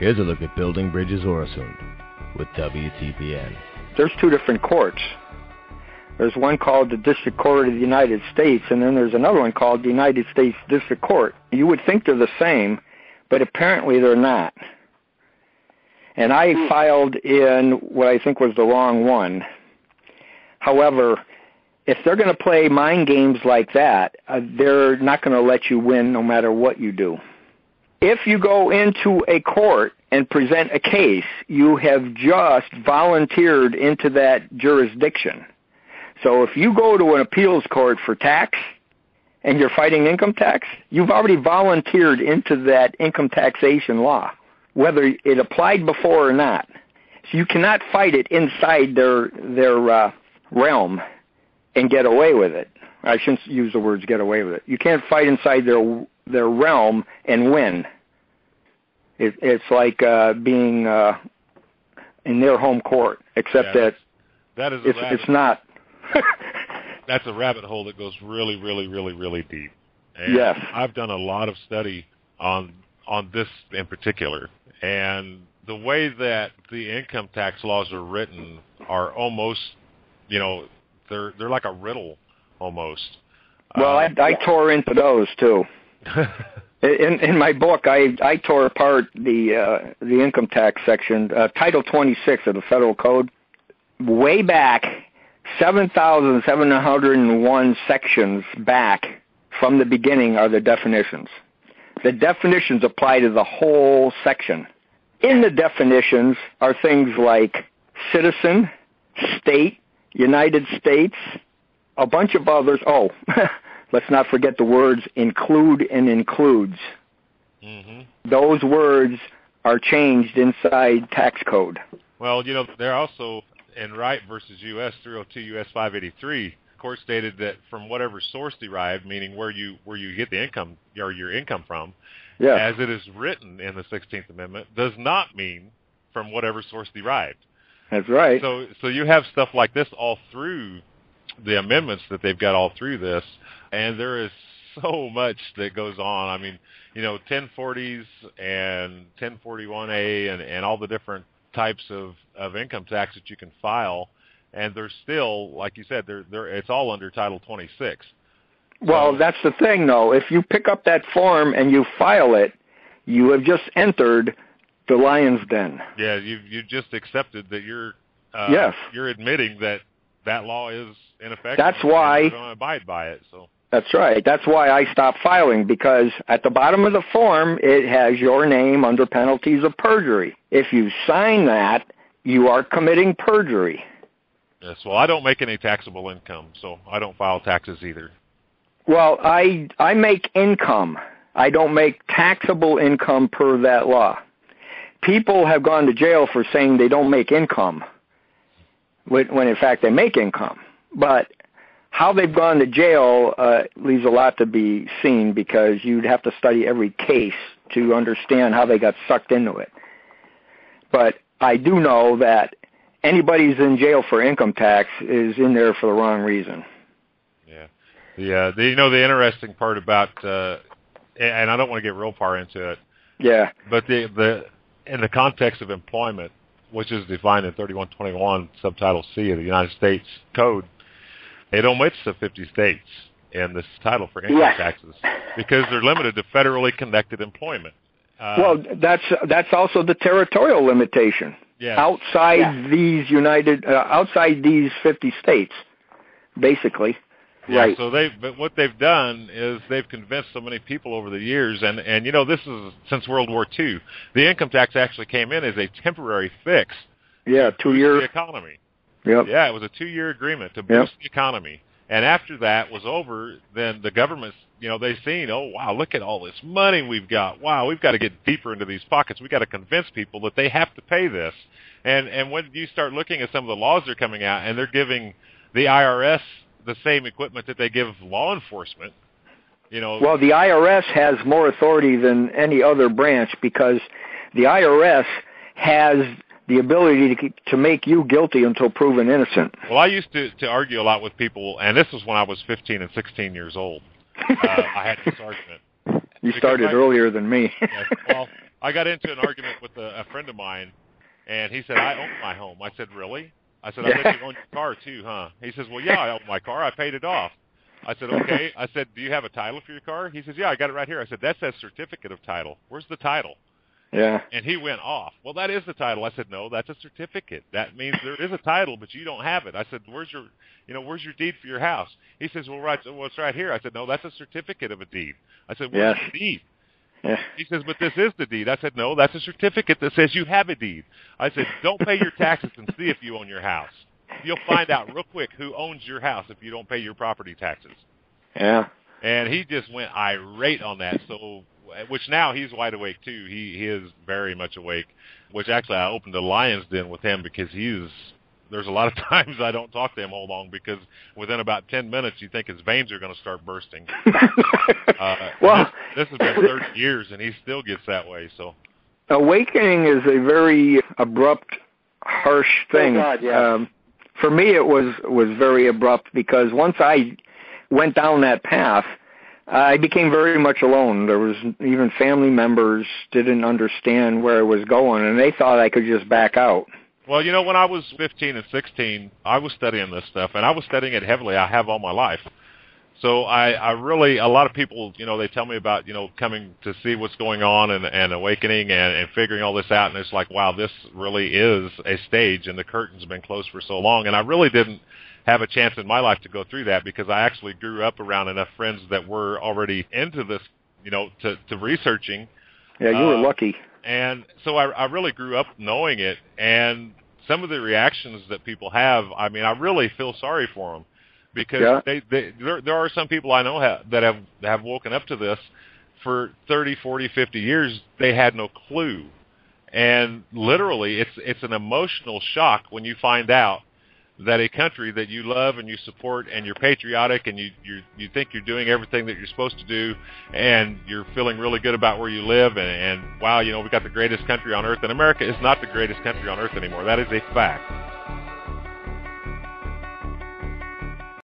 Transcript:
Here's a look at Building Bridges Oresund with WTPN. There's two different courts. There's one called the District Court of the United States, and then there's another one called the United States District Court. You would think they're the same, but apparently they're not. And I filed in what I think was the wrong one. However, if they're going to play mind games like that, they're not going to let you win no matter what you do. If you go into a court and present a case, you have just volunteered into that jurisdiction. So if you go to an appeals court for tax and you're fighting income tax, you've already volunteered into that income taxation law, whether it applied before or not. So you cannot fight it inside their realm and get away with it. I shouldn't use the words get away with it. You can't fight inside their realm and win. It's like being in their home court, except that it's not. That's a rabbit hole that goes really, really, really, really deep. And yes. I've done a lot of study on this in particular, and the way that the income tax laws are written are almost, they're like a riddle almost. Well, I tore into those too. In my book, I tore apart the income tax section, Title 26 of the Federal Code. Way back, 7,701 sections back from the beginning are the definitions. The definitions apply to the whole section. In the definitions are things like citizen, state, United States, a bunch of others. Oh, let's not forget the words include and includes. Mm-hmm. Those words are changed inside tax code. Well, they're also in Wright versus U.S. 302 U.S. 583. The court stated that from whatever source derived, meaning where you get the income or your income from, yes, as it is written in the 16th Amendment, does not mean from whatever source derived. That's right. So you have stuff like this all through the amendments that they've got all through this, and there is so much that goes on. I mean, 1040s and 1041A and all the different types of income tax that you can file, and there's still, like you said, it's all under Title 26. Well, that's the thing, though. If you pick up that form and you file it, you have just entered the lion's den. Yeah, you just accepted that you're yes, you're admitting that law is in effect. That's why you're going to abide by it. So that's right. That's why I stopped filing, because at the bottom of the form it has your name under penalties of perjury. If you sign that, you are committing perjury. Yes. Well, I don't make any taxable income, so I don't file taxes either. Well, I make income. I don't make taxable income per that law. People have gone to jail for saying they don't make income, when in fact they make income. But how they've gone to jail leaves a lot to be seen, because you'd have to study every case to understand how they got sucked into it. But I do know that anybody who's in jail for income tax is in there for the wrong reason. Yeah. The interesting part about, and I don't want to get real far into it. Yeah. But in the context of employment, which is defined in 3121 Subtitle C of the United States Code, it omits the 50 states in this title for income taxes because they're limited to federally connected employment. Well, that's also the territorial limitation. Yes. Outside these outside these 50 states, basically. Yeah, right. So but what they've done is they've convinced so many people over the years, and this is since World War II. The income tax actually came in as a temporary fix. Yeah, 2 years. The economy. Yep. Yeah, it was a 2-year agreement to boost the economy. And after that was over, then the government's, they've seen, oh, wow, look at all this money we've got. Wow, we've got to get deeper into these pockets. We've got to convince people that they have to pay this. And when you start looking at some of the laws that are coming out, and they're giving the IRS the same equipment that they give law enforcement, Well, the IRS has more authority than any other branch, because the IRS has the ability to make you guilty until proven innocent. Well, I used to argue a lot with people, and this was when I was 15 and 16 years old. I had this argument. You started earlier than me. Yes, well, I got into an argument with a friend of mine, and he said, I own my home. I said, really? I said, I bet you own your car too, huh? He says, well, yeah, I own my car. I paid it off. I said, okay. I said, do you have a title for your car? He says, yeah, I got it right here. I said, that says certificate of title. Where's the title? Yeah. And he went off. Well, that is the title. I said, no, that's a certificate. That means there is a title, but you don't have it. I said, where's your deed for your house? He says, well, it's right here. I said, no, that's a certificate of a deed. I said, where's the deed? Yeah. He says, but this is the deed. I said, no, that's a certificate that says you have a deed. I said, don't pay your taxes and see if you own your house. You'll find out real quick who owns your house if you don't pay your property taxes. Yeah. And he just went irate on that. So, which now he's wide awake too. He is very much awake. Which actually I opened a lion's den with him because there's a lot of times I don't talk to him all long because within about 10 minutes you think his veins are going to start bursting. Well, this has been 30 years and he still gets that way. So, awakening is a very abrupt, harsh thing. Oh, God, yeah. For me, it was very abrupt because once I went down that path, I became very much alone. There was even family members didn't understand where I was going, and they thought I could just back out. Well, when I was 15 and 16, I was studying this stuff, and I was studying it heavily. I have all my life. So I really, a lot of people, they tell me about, coming to see what's going on and awakening and figuring all this out, and it's like, wow, this really is a stage, and the curtain's been closed for so long. And I really didn't have a chance in my life to go through that because I actually grew up around enough friends that were already into this, to researching. Yeah, you were lucky. And so I really grew up knowing it, and some of the reactions that people have, I mean, I really feel sorry for them because there are some people I know that have woken up to this for 30, 40, 50 years. They had no clue. And literally, it's an emotional shock when you find out that a country that you love and you support and you're patriotic and you think you're doing everything that you're supposed to do and you're feeling really good about where you live and wow, we got the greatest country on earth, and America is not the greatest country on earth anymore. That is a fact.